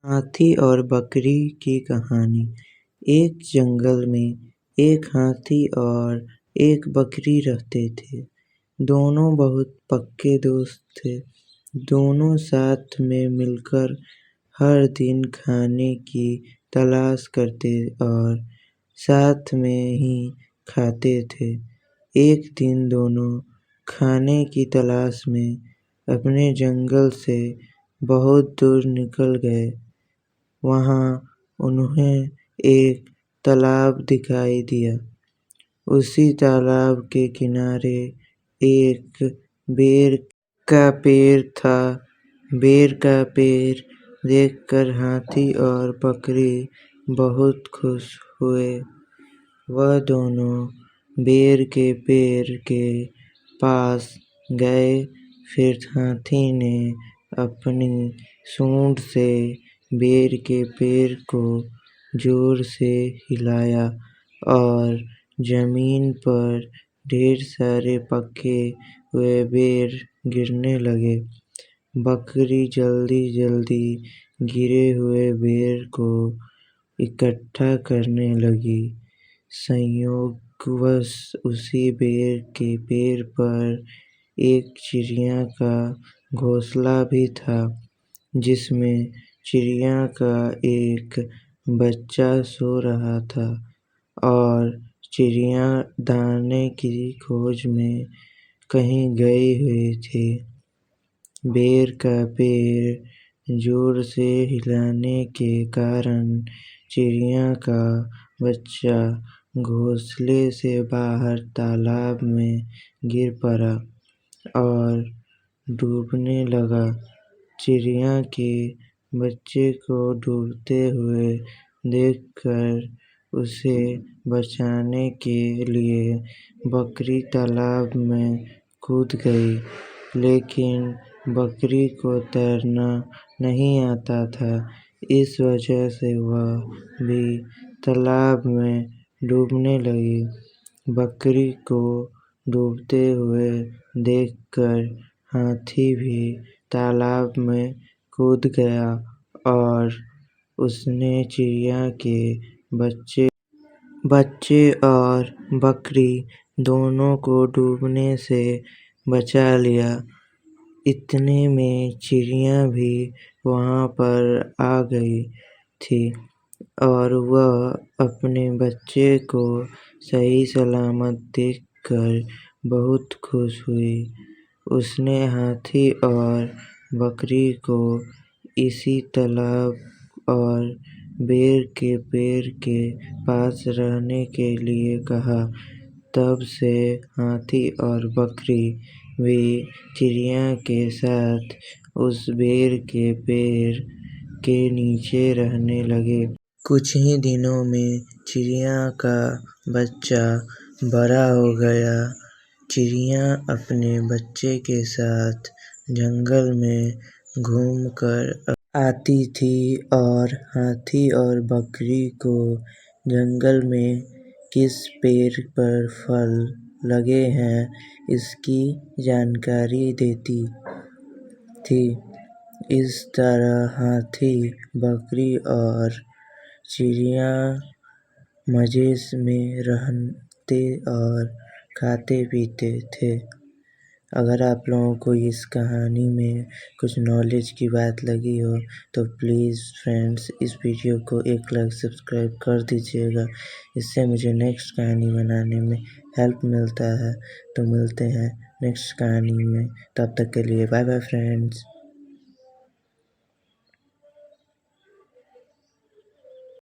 हाथी और बकरी की कहानी। एक जंगल में एक हाथी और एक बकरी रहते थे। दोनों बहुत पक्के दोस्त थे। दोनों साथ में मिलकर हर दिन खाने की तलाश करते और साथ में ही खाते थे। एक दिन दोनों खाने की तलाश में अपने जंगल से बहुत दूर निकल गए। वहाँ उन्हें एक तालाब दिखाई दिया। उसी तालाब के किनारे एक बेर का पेड़ था। बेर का पेड़ देखकर हाथी और बकरी बहुत खुश हुए। वह दोनों बेर के पेड़ के पास गए। फिर हाथी ने अपनी सूंड से बेर के पेड़ को जोर से हिलाया और जमीन पर ढेर सारे पके हुए बेर गिरने लगे। बकरी जल्दी जल्दी गिरे हुए बेर को इकट्ठा करने लगी। संयोगवश उसी बेर के पेड़ पर एक चिड़िया का घोंसला भी था, जिसमें चिड़िया का एक बच्चा सो रहा था और चिड़िया दाने की खोज में कहीं गई हुई थी। बेर का पेड़ जोर से हिलने के कारण चिड़िया का बच्चा घोंसले से बाहर तालाब में गिर पड़ा और डूबने लगा। चिड़िया के बच्चे को डूबते हुए देखकर उसे बचाने के लिए बकरी तालाब में कूद गई, लेकिन बकरी को तैरना नहीं आता था। इस वजह से वह भी तालाब में डूबने लगी। बकरी को डूबते हुए देखकर हाथी भी तालाब में कूद गया और उसने चिड़िया के बच्चे और बकरी दोनों को डूबने से बचा लिया। इतने में चिड़िया भी वहाँ पर आ गई थी और वह अपने बच्चे को सही सलामत देखकर बहुत खुश हुई। उसने हाथी और बकरी को इसी तालाब और बेर के पेड़ के पास रहने के लिए कहा। तब से हाथी और बकरी भी चिड़िया के साथ उस बेर के पेड़ के नीचे रहने लगे। कुछ ही दिनों में चिड़िया का बच्चा बड़ा हो गया। चिड़िया अपने बच्चे के साथ जंगल में घूमकर आती थी और हाथी और बकरी को जंगल में किस पेड़ पर फल लगे हैं इसकी जानकारी देती थी। इस तरह हाथी, बकरी और चिड़िया मज़े में रहते और खाते पीते थे। अगर आप लोगों को इस कहानी में कुछ नॉलेज की बात लगी हो तो प्लीज़ फ्रेंड्स इस वीडियो को एक लाइक सब्सक्राइब कर दीजिएगा। इससे मुझे नेक्स्ट कहानी बनाने में हेल्प मिलता है। तो मिलते हैं नेक्स्ट कहानी में, तब तक के लिए बाय बाय फ्रेंड्स।